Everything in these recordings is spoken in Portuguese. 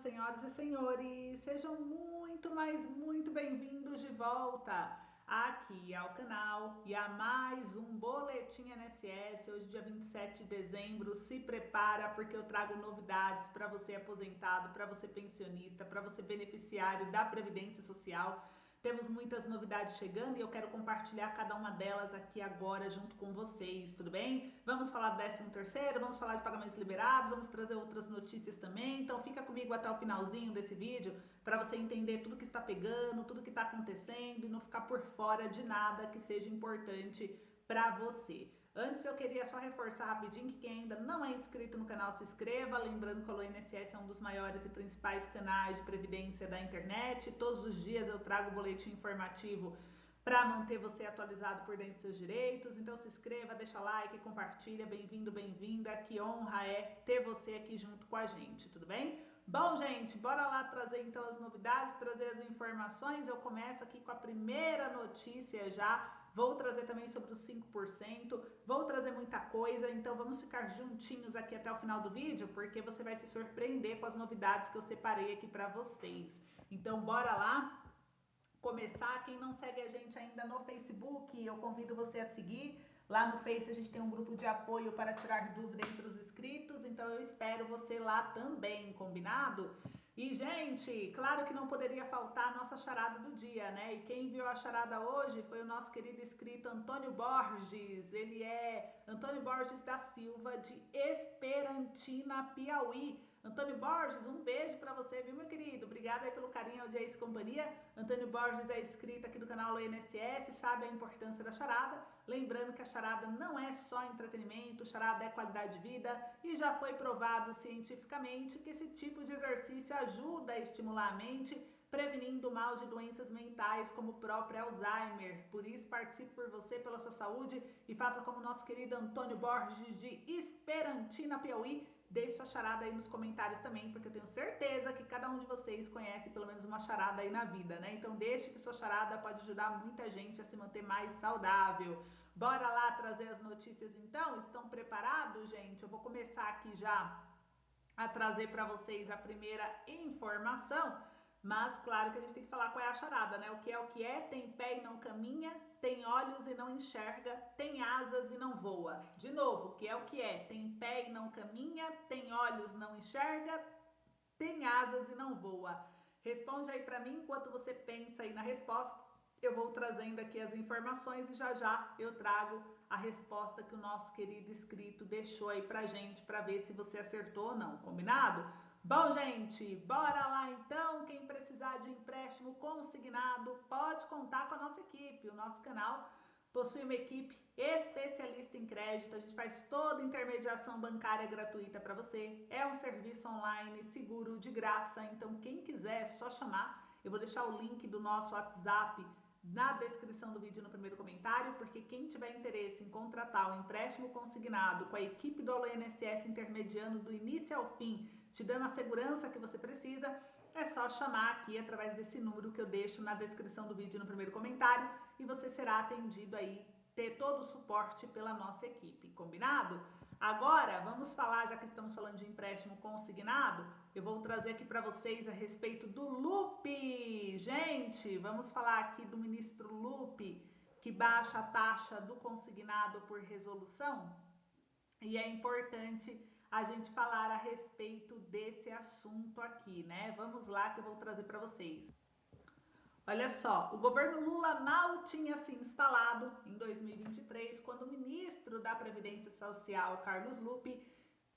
senhoras e senhores, sejam muito bem-vindos de volta aqui ao canal e a mais um Boletim INSS. Hoje, dia 27 de dezembro, se prepara porque eu trago novidades para você aposentado, para você pensionista, para você beneficiário da Previdência Social. Temos muitas novidades chegando e eu quero compartilhar cada uma delas aqui agora junto com vocês, tudo bem? Vamos falar do 13º, vamos falar de pagamentos liberados, vamos trazer outras notícias também. Então fica comigo até o finalzinho desse vídeo para você entender tudo que está pegando, tudo que está acontecendo e não ficar por fora de nada que seja importante para você. Antes eu queria só reforçar rapidinho que quem ainda não é inscrito no canal se inscreva, lembrando que o INSS é um dos maiores e principais canais de previdência da internet. Todos os dias eu trago boletim informativo para manter você atualizado por dentro dos seus direitos. Então se inscreva, deixa like, compartilha, bem-vindo, bem-vinda. Que honra é ter você aqui junto com a gente, tudo bem? Bom, gente, bora lá trazer então as novidades, trazer as informações. Eu começo aqui com a primeira notícia já. Vou trazer também sobre os 5%, vou trazer muita coisa, então vamos ficar juntinhos aqui até o final do vídeo, porque você vai se surpreender com as novidades que eu separei aqui para vocês. Então bora lá começar. Quem não segue a gente ainda no Facebook, eu convido você a seguir. Lá no Face a gente tem um grupo de apoio para tirar dúvida entre os inscritos, então eu espero você lá também, combinado? E, gente, claro que não poderia faltar a nossa charada do dia, né? E quem viu a charada hoje foi o nosso querido inscrito Antônio Borges. Ele é Antônio Borges da Silva, de Esperantina, Piauí. Antônio Borges, um beijo para você, viu, meu querido? Obrigada aí pelo carinho, audiência e companhia. Antônio Borges é inscrito aqui do canal INSS, sabe a importância da charada. Lembrando que a charada não é só entretenimento, charada é qualidade de vida e já foi provado cientificamente que esse tipo de exercício ajuda a estimular a mente, prevenindo o mal de doenças mentais como o próprio Alzheimer. Por isso, participe por você, pela sua saúde e faça como o nosso querido Antônio Borges de Esperantina, Piauí. Deixe sua charada aí nos comentários também, porque eu tenho certeza que cada um de vocês conhece pelo menos uma charada aí na vida, né? Então deixe que sua charada pode ajudar muita gente a se manter mais saudável. Bora lá trazer as notícias então? Estão preparados, gente? Eu vou começar aqui já a trazer para vocês a primeira informação, mas claro que a gente tem que falar qual é a charada, né? O que é, tem pé e não caminha, tem olhos e não enxerga, tem asas e não voa. De novo, o que é, tem pé e não caminha, tem olhos e não enxerga, tem asas e não voa. Responde aí para mim enquanto você pensa aí na resposta. Eu vou trazendo aqui as informações e já eu trago a resposta que o nosso querido inscrito deixou aí pra gente, para ver se você acertou ou não, combinado? Bom, gente, bora lá então. Quem precisar de empréstimo consignado pode contar com a nossa equipe. O nosso canal possui uma equipe especialista em crédito. A gente faz toda intermediação bancária gratuita para você. É um serviço online seguro, de graça. Então, quem quiser é só chamar. Eu vou deixar o link do nosso WhatsApp na descrição do vídeo no primeiro comentário, porque quem tiver interesse em contratar o empréstimo consignado com a equipe do Alô INSS intermediando do início ao fim, te dando a segurança que você precisa, é só chamar aqui através desse número que eu deixo na descrição do vídeo no primeiro comentário e você será atendido aí, ter todo o suporte pela nossa equipe, combinado? Agora, vamos falar, já que estamos falando de empréstimo consignado, eu vou trazer aqui para vocês a respeito do Lupe. Gente, vamos falar aqui do ministro Lupe, que baixa a taxa do consignado por resolução. E é importante a gente falar a respeito desse assunto aqui, né? Vamos lá que eu vou trazer para vocês. Olha só, o governo Lula mal tinha se instalado em 2023, quando o ministro da Previdência Social, Carlos Lupe,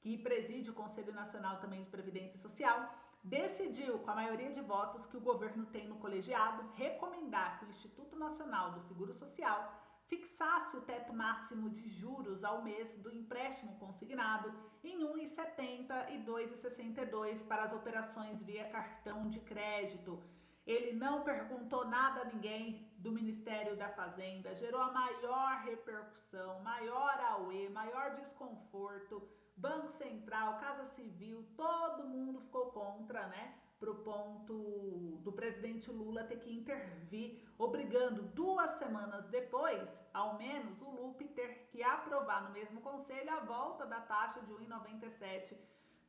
que preside o Conselho Nacional também de Previdência Social, decidiu, com a maioria de votos que o governo tem no colegiado, recomendar que o Instituto Nacional do Seguro Social fixasse o teto máximo de juros ao mês do empréstimo consignado em 1,70 e 2,62 para as operações via cartão de crédito. Ele não perguntou nada a ninguém do Ministério da Fazenda, gerou a maior repercussão, maior auê, maior desconforto. Banco Central, Casa Civil, todo mundo ficou contra, né? Pro ponto do presidente Lula ter que intervir, obrigando 2 semanas depois, ao menos, o Lupe ter que aprovar no mesmo conselho a volta da taxa de 1,97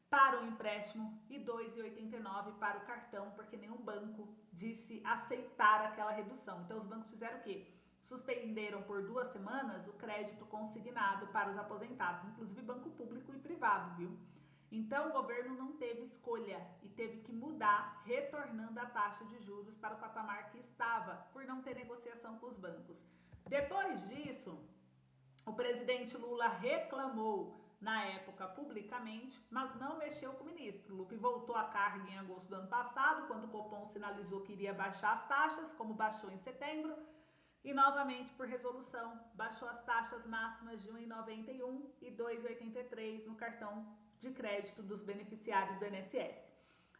para o empréstimo e 2,89 para o cartão, porque nenhum banco disse aceitar aquela redução. Então os bancos fizeram o quê? Suspenderam por 2 semanas o crédito consignado para os aposentados, inclusive banco público e privado, viu? Então o governo não teve escolha e teve que mudar, retornando a taxa de juros para o patamar que estava, por não ter negociação com os bancos. Depois disso, o presidente Lula reclamou na época publicamente, mas não mexeu com o ministro. Lupe voltou à carga em agosto do ano passado, quando o Copom sinalizou que iria baixar as taxas, como baixou em setembro, e novamente por resolução baixou as taxas máximas de 1,91 e 2,83 no cartão de crédito dos beneficiários do INSS.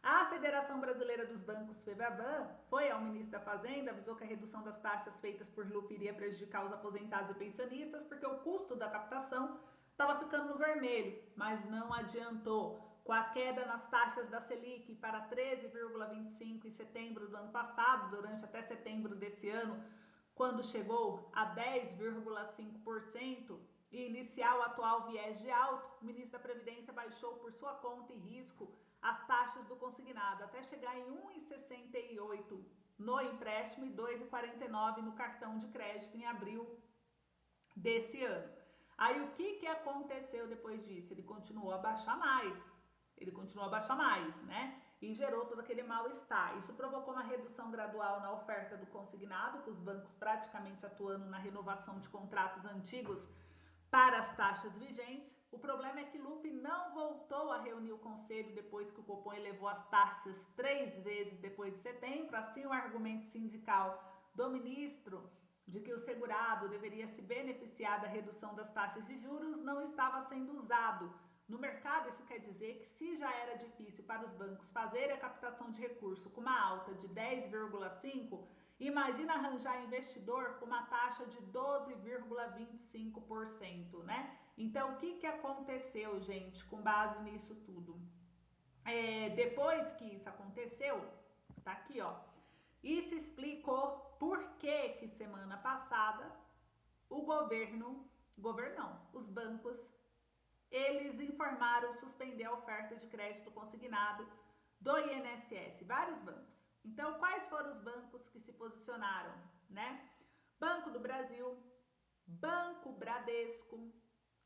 A Federação Brasileira dos Bancos, FEBRABAN, foi ao ministro da Fazenda, avisou que a redução das taxas feitas por Lupe iria prejudicar os aposentados e pensionistas, porque o custo da captação estava ficando no vermelho, mas não adiantou. Com a queda nas taxas da Selic para 13,25 em setembro do ano passado, durante até setembro desse ano, quando chegou a 10,5%, e iniciar o atual viés de alta, o ministro da Previdência baixou por sua conta e risco as taxas do consignado, até chegar em 1,68 no empréstimo e 2,49 no cartão de crédito em abril desse ano. Aí o que aconteceu depois disso? Ele continuou a baixar mais, né? E gerou todo aquele mal-estar. Isso provocou uma redução gradual na oferta do consignado, com os bancos praticamente atuando na renovação de contratos antigos para as taxas vigentes. O problema é que Lupe não voltou a reunir o conselho depois que o Copom elevou as taxas 3 vezes depois de setembro. Assim, o argumento sindical do ministro de que o segurado deveria se beneficiar da redução das taxas de juros não estava sendo usado. No mercado, isso quer dizer que se já era difícil para os bancos fazerem a captação de recurso com uma alta de 10,5%, imagina arranjar investidor com uma taxa de 12,25%, né? Então, o que aconteceu, gente, com base nisso tudo? Depois que isso aconteceu, tá aqui, ó. Isso explicou por que semana passada os bancos, eles informaram suspender a oferta de crédito consignado do INSS, vários bancos. Então, quais foram os bancos que se posicionaram, né? Banco do Brasil, Banco Bradesco,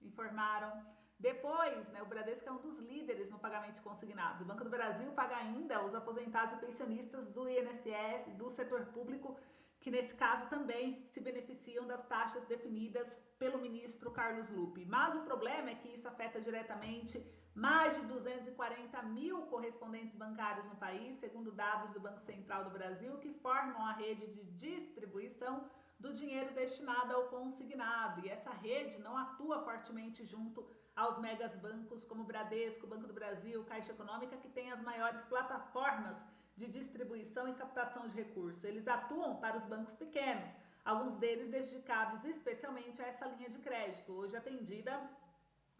informaram. Depois, né, o Bradesco é um dos líderes no pagamento de consignados. O Banco do Brasil paga ainda os aposentados e pensionistas do INSS, do setor público, que nesse caso também se beneficiam das taxas definidas pelo ministro Carlos Lupe. Mas o problema é que isso afeta diretamente mais de 240 mil correspondentes bancários no país, segundo dados do Banco Central do Brasil, que formam a rede de distribuição do dinheiro destinado ao consignado. E essa rede não atua fortemente junto aos megas bancos como Bradesco, Banco do Brasil, Caixa Econômica, que tem as maiores plataformas de distribuição e captação de recursos. Eles atuam para os bancos pequenos, alguns deles dedicados especialmente a essa linha de crédito, hoje atendida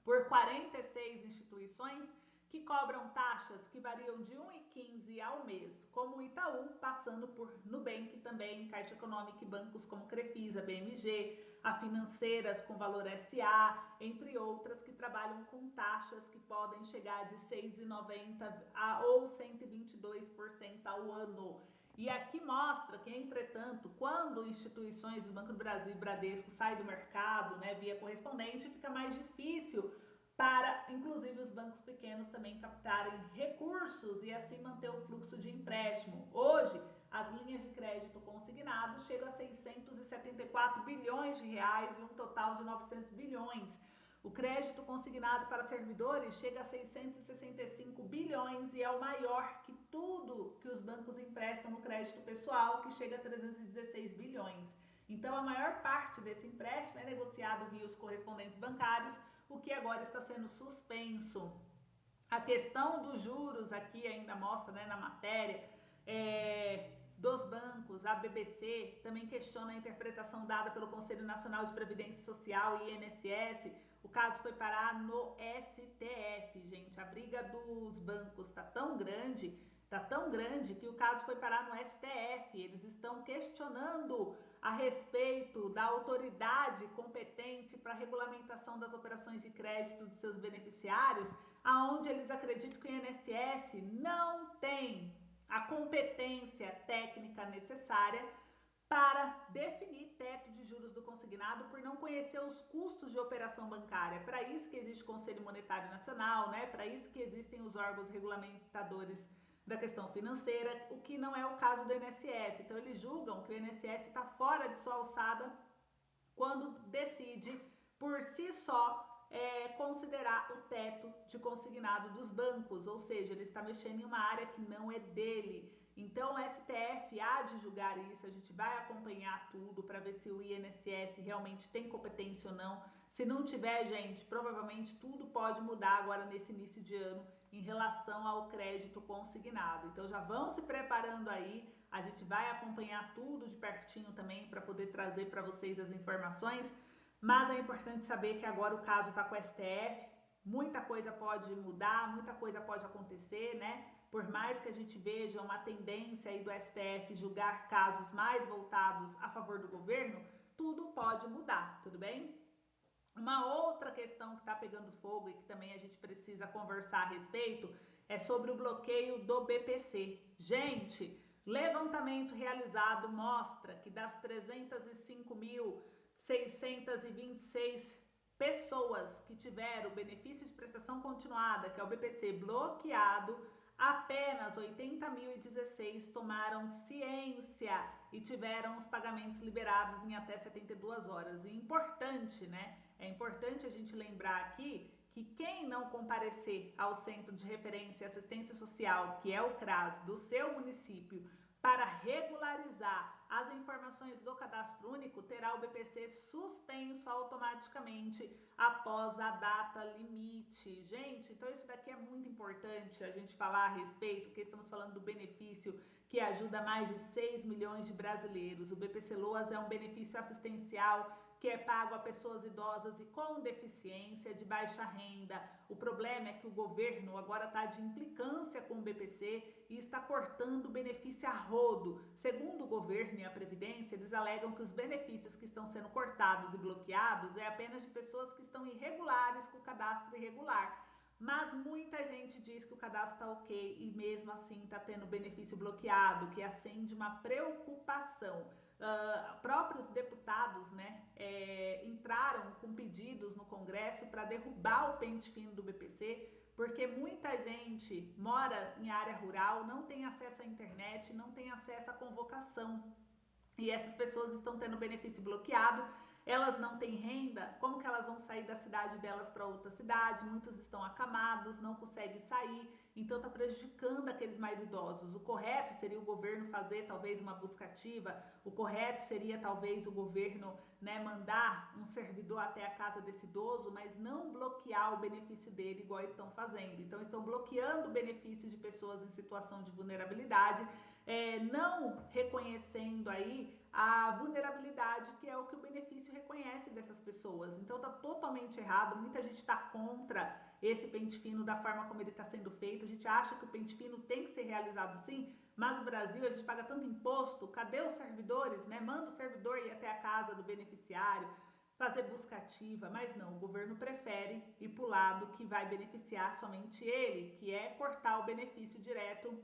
por 46 instituições que cobram taxas que variam de 1,15 ao mês, como o Itaú, passando por Nubank também, Caixa Econômica e bancos como Crefisa, BMG, a Financeiras com Valor SA, entre outras, que trabalham com taxas que podem chegar de 6,90 ou 122% ao ano. E aqui mostra que, entretanto, quando instituições do Banco do Brasil e Bradesco saem do mercado, né, via correspondente, fica mais difícil para, inclusive, os bancos pequenos também captarem recursos e assim manter o fluxo de empréstimo. Hoje, as linhas de crédito consignado chegam a 674 bilhões de reais e um total de 900 bilhões. O crédito consignado para servidores chega a 665 bilhões e é o maior que tudo que os bancos emprestam no crédito pessoal, que chega a 316 bilhões. Então, a maior parte desse empréstimo é negociado via os correspondentes bancários, o que agora está sendo suspenso. A questão dos juros aqui ainda mostra, né, na matéria, dos bancos. A BBC também questiona a interpretação dada pelo Conselho Nacional de Previdência Social e INSS. O caso foi parar no STF, gente. A briga dos bancos tá tão grande que o caso foi parar no STF. Eles estão questionando a respeito da autoridade competente para a regulamentação das operações de crédito de seus beneficiários, aonde eles acreditam que o INSS não tem a competência técnica necessária para definir teto de juros do consignado por não conhecer os custos de operação bancária. Para isso que existe o Conselho Monetário Nacional, né? Para isso que existem os órgãos regulamentadores da questão financeira, o que não é o caso do INSS. Então eles julgam que o INSS está fora de sua alçada quando decide por si só considerar o teto de consignado dos bancos, ou seja, ele está mexendo em uma área que não é dele. Então o STF há de julgar isso, a gente vai acompanhar tudo para ver se o INSS realmente tem competência ou não. Se não tiver, gente, provavelmente tudo pode mudar agora nesse início de ano em relação ao crédito consignado. Então já vão se preparando aí, a gente vai acompanhar tudo de pertinho também para poder trazer para vocês as informações. Mas é importante saber que agora o caso está com o STF, muita coisa pode mudar, muita coisa pode acontecer, né? Por mais que a gente veja uma tendência aí do STF julgar casos mais voltados a favor do governo, tudo pode mudar, tudo bem? Uma outra questão que está pegando fogo e que também a gente precisa conversar a respeito é sobre o bloqueio do BPC. Gente, levantamento realizado mostra que das 305.626 pessoas que tiveram benefício de prestação continuada, que é o BPC, bloqueado, apenas 80.016 tomaram ciência e tiveram os pagamentos liberados em até 72 horas. E importante, né? É importante a gente lembrar aqui que quem não comparecer ao Centro de Referência e Assistência Social, que é o CRAS, do seu município, para regularizar as informações do cadastro único, terá o BPC suspenso automaticamente após a data limite. Gente, então isso daqui é muito importante a gente falar a respeito, porque estamos falando do benefício que ajuda mais de 6 milhões de brasileiros. O BPC Loas é um benefício assistencial que é pago a pessoas idosas e com deficiência de baixa renda. O problema é que o governo agora está de implicância com o BPC e está cortando o benefício a rodo. Segundo o governo e a Previdência, eles alegam que os benefícios que estão sendo cortados e bloqueados é apenas de pessoas que estão irregulares com o cadastro irregular. Mas muita gente diz que o cadastro está ok e mesmo assim está tendo benefício bloqueado, que acende uma preocupação. Próprios deputados, né, entraram com pedidos no Congresso para derrubar o pente fino do BPC, porque muita gente mora em área rural, não tem acesso à internet, não tem acesso à convocação. E essas pessoas estão tendo benefício bloqueado, elas não têm renda, como que elas vão sair da cidade delas para outra cidade? Muitos estão acamados, não conseguem sair, então está prejudicando aqueles mais idosos. O correto seria o governo fazer talvez uma busca ativa, o correto seria talvez o governo, né, mandar um servidor até a casa desse idoso, mas não bloquear o benefício dele igual estão fazendo. Então estão bloqueando o benefício de pessoas em situação de vulnerabilidade, não reconhecendo aí a vulnerabilidade, que é o que o benefício reconhece dessas pessoas. Então tá totalmente errado, muita gente está contra esse pente fino da forma como ele está sendo feito. A gente acha que o pente fino tem que ser realizado sim, mas no Brasil a gente paga tanto imposto, cadê os servidores, né? Manda o servidor ir até a casa do beneficiário, fazer busca ativa, mas não, o governo prefere ir para o lado que vai beneficiar somente ele, que é cortar o benefício direto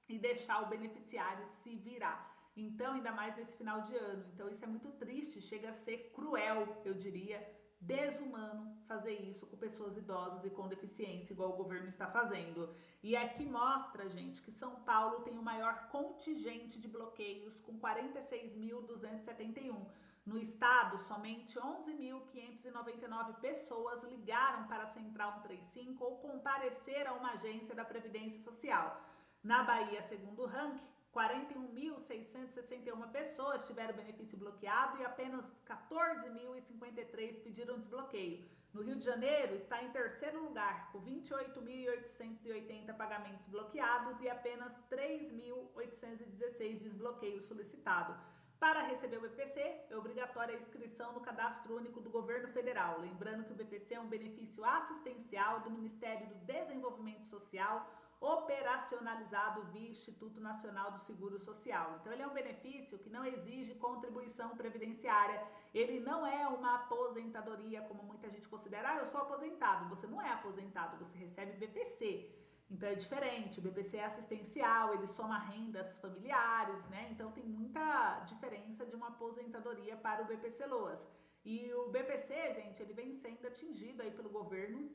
e deixar o beneficiário se virar. Então, ainda mais nesse final de ano. Então, isso é muito triste, chega a ser cruel, eu diria, desumano fazer isso com pessoas idosas e com deficiência, igual o governo está fazendo. E aqui mostra, gente, que São Paulo tem o maior contingente de bloqueios, com 46.271. No estado, somente 11.599 pessoas ligaram para a Central 135 ou compareceram a uma agência da Previdência Social. Na Bahia, segundo o ranking, 41.661 pessoas tiveram benefício bloqueado e apenas 14.053 pediram desbloqueio. No Rio de Janeiro, está em terceiro lugar, com 28.880 pagamentos bloqueados e apenas 3.816 desbloqueios solicitados. Para receber o BPC, é obrigatória a inscrição no Cadastro Único do Governo Federal. Lembrando que o BPC é um benefício assistencial do Ministério do Desenvolvimento Social, operacionalizado via Instituto Nacional do Seguro Social. Então ele é um benefício que não exige contribuição previdenciária, ele não é uma aposentadoria como muita gente considera, eu sou aposentado. Você não é aposentado, você recebe BPC. Então é diferente, o BPC é assistencial, ele soma rendas familiares, né? Então tem muita diferença de uma aposentadoria para o BPC Loas. E o BPC, gente, ele vem sendo atingido aí pelo governo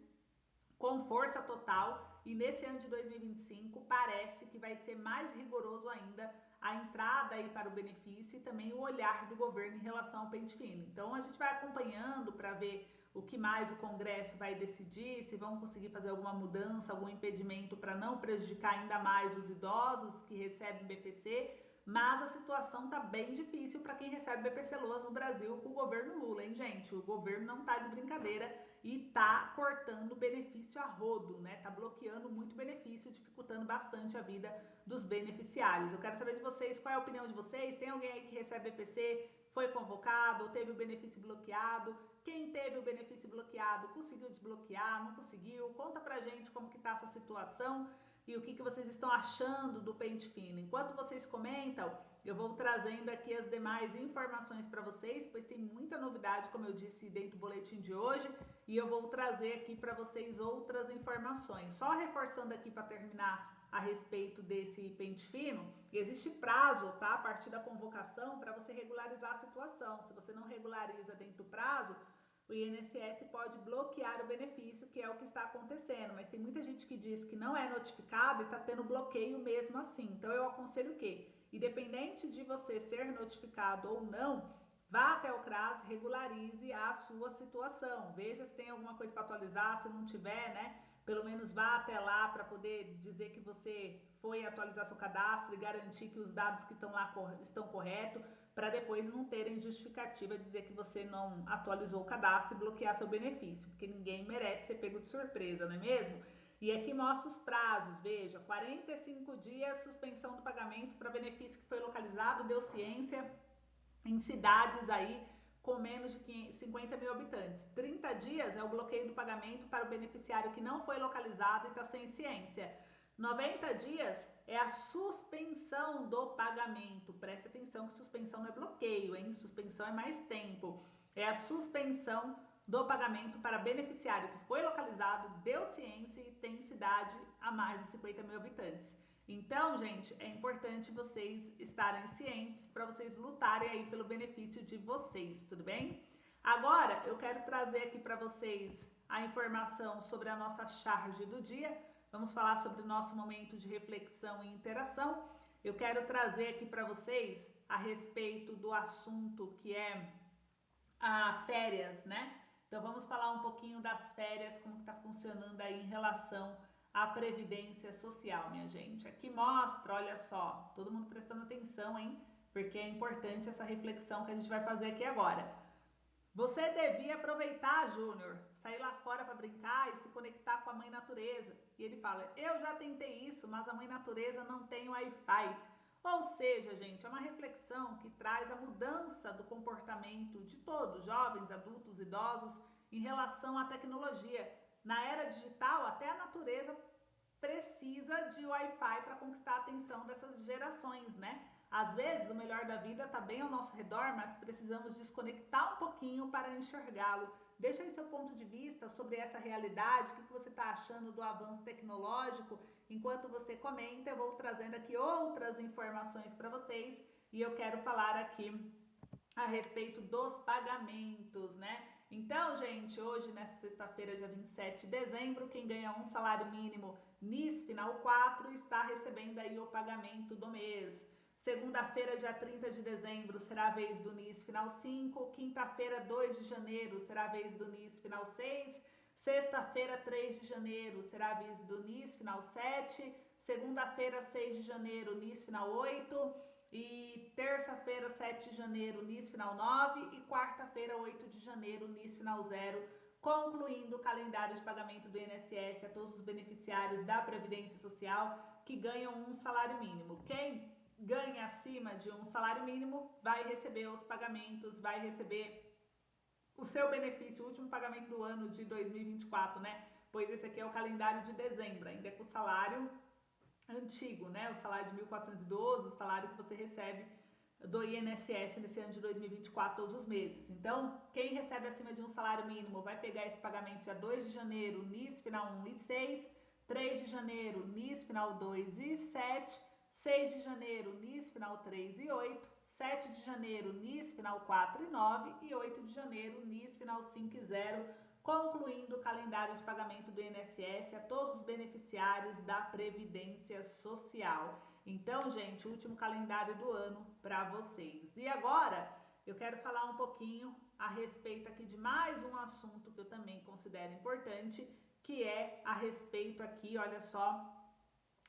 com força total, e nesse ano de 2025 parece que vai ser mais rigoroso ainda a entrada aí para o benefício e também o olhar do governo em relação ao pente fino. Então a gente vai acompanhando para ver o que mais o Congresso vai decidir, se vão conseguir fazer alguma mudança, algum impedimento para não prejudicar ainda mais os idosos que recebem BPC, mas a situação está bem difícil para quem recebe BPC Loas no Brasil com o governo Lula, hein, gente? O governo não tá de brincadeira e tá cortando benefício a rodo, né? Tá bloqueando muito benefício, dificultando bastante a vida dos beneficiários. Eu quero saber de vocês, qual é a opinião de vocês? Tem alguém aí que recebe BPC, foi convocado ou teve o benefício bloqueado? Quem teve o benefício bloqueado conseguiu desbloquear, não conseguiu? Conta pra gente como que tá a sua situação e o que vocês estão achando do pente fino. Enquanto vocês comentam, eu vou trazendo aqui as demais informações para vocês, pois tem muita novidade, como eu disse, dentro do boletim de hoje, e eu vou trazer aqui para vocês outras informações. Só reforçando aqui para terminar a respeito desse pente fino, existe prazo, tá? A partir da convocação para você regularizar a situação. Se você não regulariza dentro do prazo, o INSS pode bloquear o benefício, que é o que está acontecendo, mas tem muita gente que diz que não é notificado e está tendo bloqueio mesmo assim. Então eu aconselho o quê? Independente de você ser notificado ou não, vá até o CRAS, regularize a sua situação, veja se tem alguma coisa para atualizar, se não tiver, né? Pelo menos vá até lá para poder dizer que você foi atualizar seu cadastro e garantir que os dados que estão lá estão corretos, para depois não terem justificativa dizer que você não atualizou o cadastro e bloquear seu benefício, porque ninguém merece ser pego de surpresa, não é mesmo? E aqui mostra os prazos, veja, 45 dias suspensão do pagamento para benefício que foi localizado, deu ciência em cidades aí com menos de 50 mil habitantes. 30 dias é o bloqueio do pagamento para o beneficiário que não foi localizado e está sem ciência. 90 dias é a suspensão do pagamento. Preste atenção que suspensão não é bloqueio, hein? Suspensão é mais tempo. É a suspensão do pagamento para beneficiário que foi localizado, deu ciência e tem cidade a mais de 50 mil habitantes. Então, gente, é importante vocês estarem cientes para vocês lutarem aí pelo benefício de vocês, tudo bem? Agora, eu quero trazer aqui para vocês a informação sobre a nossa charge do dia. Vamos falar sobre o nosso momento de reflexão e interação. Eu quero trazer aqui para vocês a respeito do assunto que é a férias, né? Então vamos falar um pouquinho das férias, como está funcionando aí em relação à previdência social, minha gente. Aqui mostra, olha só, todo mundo prestando atenção, hein? Porque é importante essa reflexão que a gente vai fazer aqui agora. Você devia aproveitar, Júnior, sair lá fora para brincar e se conectar com a mãe natureza. E ele fala, eu já tentei isso, mas a mãe natureza não tem Wi-Fi. Ou seja, gente, é uma reflexão que traz a mudança do comportamento de todos, jovens, adultos, idosos, em relação à tecnologia. Na era digital, até a natureza precisa de Wi-Fi para conquistar a atenção dessas gerações, né? Às vezes o melhor da vida está bem ao nosso redor, mas precisamos desconectar um pouquinho para enxergá-lo. Deixa aí seu ponto de vista sobre essa realidade, o que você está achando do avanço tecnológico. Enquanto você comenta, eu vou trazendo aqui outras informações para vocês e eu quero falar aqui a respeito dos pagamentos, né? Então, gente, hoje, nessa sexta-feira, dia 27 de dezembro, quem ganha um salário mínimo NIS final 4 está recebendo aí o pagamento do mês. Segunda-feira, dia 30 de dezembro, será a vez do NIS final 5. Quinta-feira, 2 de janeiro, será a vez do NIS final 6. Sexta-feira, 3 de janeiro, será a vez do NIS final 7. Segunda-feira, 6 de janeiro, NIS final 8. E terça-feira, 7 de janeiro, NIS final 9. E quarta-feira, 8 de janeiro, NIS final 0. Concluindo o calendário de pagamento do INSS a todos os beneficiários da Previdência Social que ganham um salário mínimo. Quem ganha acima de um salário mínimo vai receber os pagamentos, vai receber o seu benefício, o último pagamento do ano de 2024, né? Pois esse aqui é o calendário de dezembro, ainda é com o salário antigo, né? O salário de 1.412, o salário que você recebe do INSS nesse ano de 2024 todos os meses. Então, quem recebe acima de um salário mínimo vai pegar esse pagamento dia 2 de janeiro, NIS final 1 e 6, 3 de janeiro, NIS final 2 e 7, 6 de janeiro, NIS final 3 e 8, 7 de janeiro, NIS final 4 e 9 e 8 de janeiro, NIS final 5 e 0, concluindo o calendário de pagamento do INSS a todos os beneficiários da Previdência Social. Então, gente, o último calendário do ano para vocês. E agora, eu quero falar um pouquinho a respeito aqui de mais um assunto que eu também considero importante, que é a respeito aqui, olha só,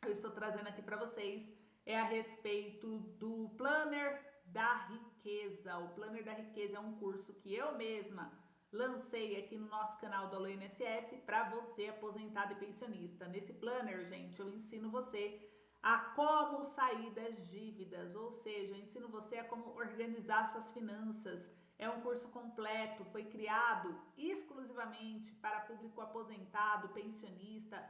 eu estou trazendo aqui para vocês, é a respeito do Planner da Riqueza. O Planner da Riqueza é um curso que eu mesma lancei aqui no nosso canal do Alô INSS para você aposentado e pensionista. Nesse Planner, gente, eu ensino você a como sair das dívidas, ou seja, eu ensino você a como organizar suas finanças. É um curso completo, foi criado exclusivamente para público aposentado, pensionista,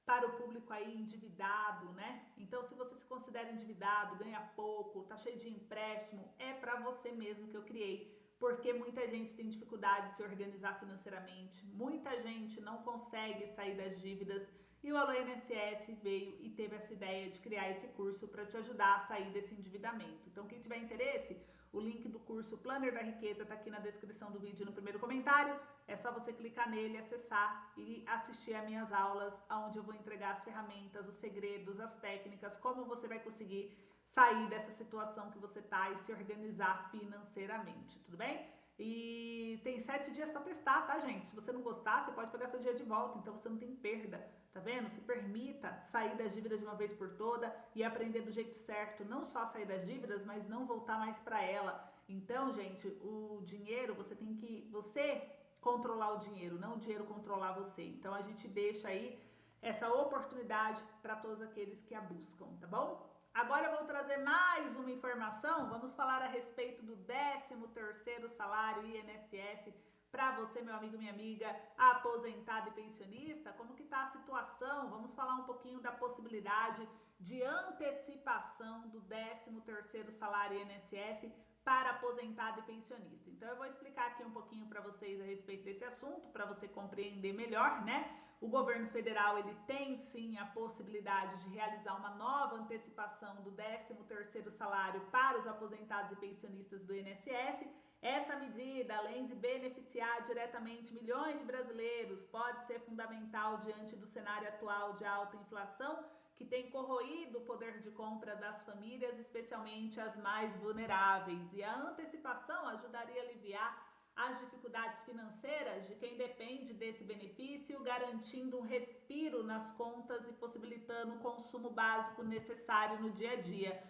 para o público aí endividado, né? Então, se você se considera endividado, ganha pouco, tá cheio de empréstimo, é para você mesmo que eu criei, porque muita gente tem dificuldade de se organizar financeiramente, muita gente não consegue sair das dívidas. E o Alô INSS veio e teve essa ideia de criar esse curso para te ajudar a sair desse endividamento. Então, quem tiver interesse, o link do curso Planner da Riqueza está aqui na descrição do vídeo no primeiro comentário. É só você clicar nele, acessar e assistir às minhas aulas, onde eu vou entregar as ferramentas, os segredos, as técnicas, como você vai conseguir sair dessa situação que você está e se organizar financeiramente, tudo bem? E tem 7 dias para testar, tá, gente? Se você não gostar, você pode pegar seu dia de volta, então você não tem perda, tá vendo? Se permita sair das dívidas de uma vez por toda e aprender do jeito certo, não só sair das dívidas, mas não voltar mais para ela. Então, gente, o dinheiro, você controlar o dinheiro, não o dinheiro controlar você. Então, a gente deixa aí essa oportunidade para todos aqueles que a buscam, tá bom? Agora eu vou trazer mais uma informação, vamos falar a respeito do 13º salário INSS para você, meu amigo, minha amiga, aposentado e pensionista. Como que está a situação? Vamos falar um pouquinho da possibilidade de antecipação do 13º salário INSS para aposentado e pensionista. Então eu vou explicar aqui um pouquinho para vocês a respeito desse assunto, para você compreender melhor, né? O governo federal, ele tem sim a possibilidade de realizar uma nova antecipação do 13º salário para os aposentados e pensionistas do INSS. Essa medida, além de beneficiar diretamente milhões de brasileiros, pode ser fundamental diante do cenário atual de alta inflação, que tem corroído o poder de compra das famílias, especialmente as mais vulneráveis. E a antecipação ajudaria a aliviar as dificuldades financeiras de quem depende desse benefício, garantindo um respiro nas contas e possibilitando o consumo básico necessário no dia a dia.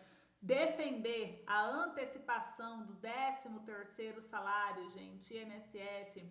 Defender a antecipação do 13º salário, gente, INSS,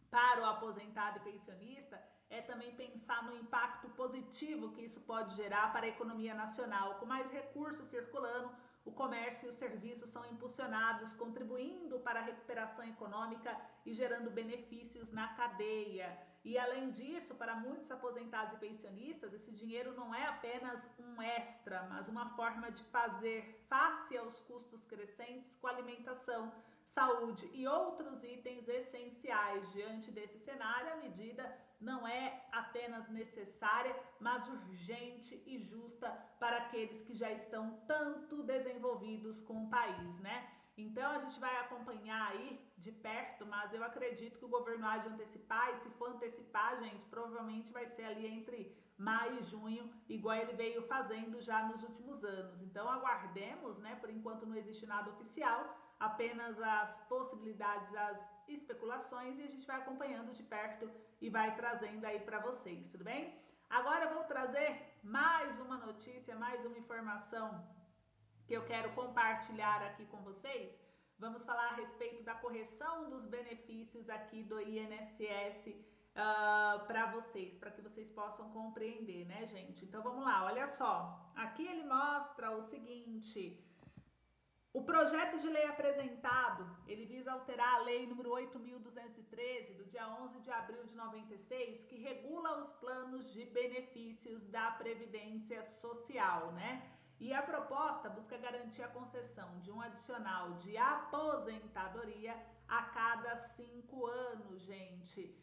para o aposentado e pensionista, é também pensar no impacto positivo que isso pode gerar para a economia nacional. Com mais recursos circulando, o comércio e os serviços são impulsionados, contribuindo para a recuperação econômica e gerando benefícios na cadeia. E além disso, para muitos aposentados e pensionistas, esse dinheiro não é apenas um extra, mas uma forma de fazer face aos custos crescentes com alimentação, saúde e outros itens essenciais. Diante desse cenário, a medida não é apenas necessária, mas urgente e justa para aqueles que já estão tanto desenvolvidos com o país, né? Então a gente vai acompanhar aí de perto, mas eu acredito que o governo há de antecipar, e se for antecipar, gente, provavelmente vai ser ali entre maio e junho, igual ele veio fazendo já nos últimos anos. Então aguardemos, né? Por enquanto não existe nada oficial, apenas as possibilidades, as especulações, e a gente vai acompanhando de perto e vai trazendo aí para vocês, tudo bem? Agora eu vou trazer mais uma notícia, mais uma informação que eu quero compartilhar aqui com vocês. Vamos falar a respeito da correção dos benefícios aqui do INSS para vocês, para que vocês possam compreender, né, gente? Então vamos lá, olha só. Aqui ele mostra o seguinte: O projeto de lei apresentado, ele visa alterar a lei número 8.213, do dia 11 de abril de 96, que regula os planos de benefícios da Previdência Social, né? E a proposta busca garantir a concessão de um adicional de aposentadoria a cada 5 anos, gente,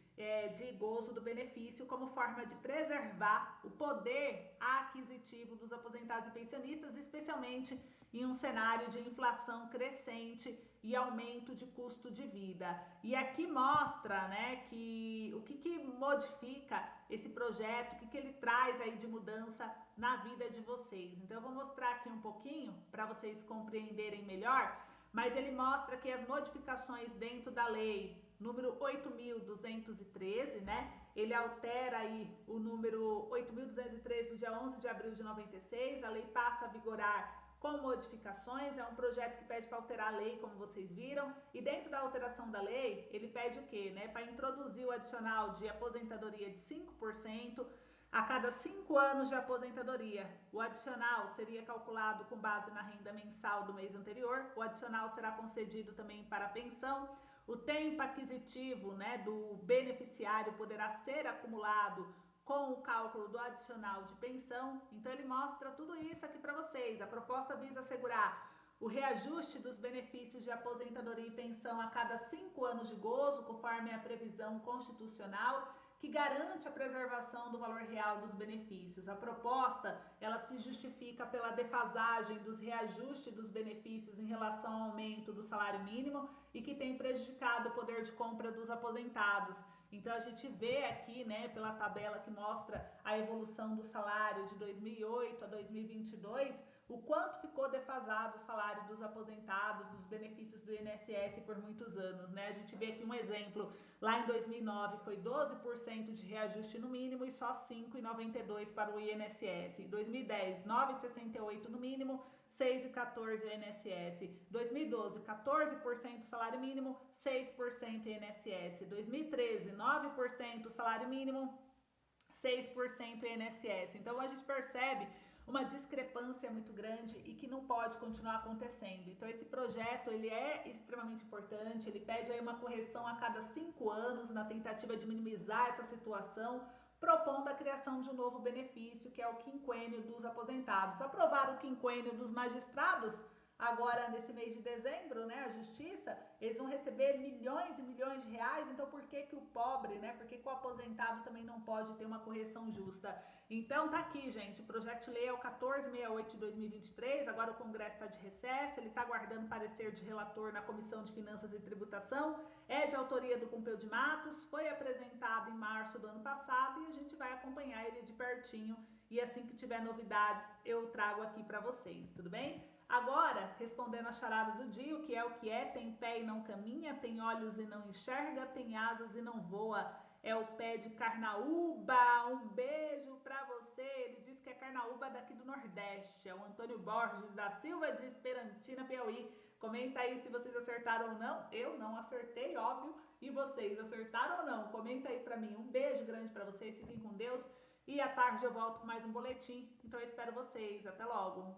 de gozo do benefício, como forma de preservar o poder aquisitivo dos aposentados e pensionistas, especialmente em um cenário de inflação crescente e aumento de custo de vida. E aqui mostra, né, que o que modifica esse projeto, o que ele traz aí de mudança na vida de vocês. Então eu vou mostrar aqui um pouquinho para vocês compreenderem melhor, mas ele mostra que as modificações dentro da lei número 8.213, né? Ele altera aí o número 8.213 do dia 11 de abril de 96, a lei passa a vigorar com modificações, é um projeto que pede para alterar a lei, como vocês viram, e dentro da alteração da lei, ele pede o quê, né? Para introduzir o adicional de aposentadoria de 5% a cada 5 anos de aposentadoria. O adicional seria calculado com base na renda mensal do mês anterior, o adicional será concedido também para a pensão, o tempo aquisitivo, né, do beneficiário poderá ser acumulado com o cálculo do adicional de pensão. Então ele mostra tudo isso aqui para vocês. A proposta visa assegurar o reajuste dos benefícios de aposentadoria e pensão a cada 5 anos de gozo, conforme a previsão constitucional, que garante a preservação do valor real dos benefícios. A proposta, ela se justifica pela defasagem dos reajustes dos benefícios em relação ao aumento do salário mínimo e que tem prejudicado o poder de compra dos aposentados. Então a gente vê aqui, né, pela tabela que mostra a evolução do salário de 2008 a 2022, o quanto ficou defasado o salário dos aposentados, dos benefícios do INSS por muitos anos, né? A gente vê aqui um exemplo, lá em 2009 foi 12% de reajuste no mínimo e só 5,92 para o INSS. Em 2010, 9,68 no mínimo, 6,14 INSS. 2012, 14% salário mínimo, 6% INSS. 2013, 9% salário mínimo, 6% INSS. Então a gente percebe uma discrepância muito grande e que não pode continuar acontecendo. Então esse projeto, ele é extremamente importante, ele pede aí uma correção a cada 5 anos na tentativa de minimizar essa situação, propondo a criação de um novo benefício, que é o quinquênio dos aposentados. Aprovar o quinquênio dos magistrados agora nesse mês de dezembro, né, a justiça, eles vão receber milhões e milhões de reais, então por que que o pobre, né, por que que o aposentado também não pode ter uma correção justa? Então tá aqui, gente, o projeto de lei é o 1468 de 2023, agora o Congresso está de recesso, ele está aguardando parecer de relator na Comissão de Finanças e Tributação, é de autoria do Pompeu de Matos, foi apresentado em março do ano passado e a gente vai acompanhar ele de pertinho e assim que tiver novidades eu trago aqui para vocês, tudo bem? Agora, respondendo a charada do dia, o que é, tem pé e não caminha, tem olhos e não enxerga, tem asas e não voa, é o pé de carnaúba. Um beijo pra você. Ele diz que é carnaúba daqui do Nordeste, é o Antônio Borges da Silva de Esperantina, Piauí. Comenta aí se vocês acertaram ou não. Eu não acertei, óbvio, e vocês acertaram ou não? Comenta aí pra mim. Um beijo grande pra vocês, fiquem com Deus. E à tarde eu volto com mais um boletim, então eu espero vocês. Até logo!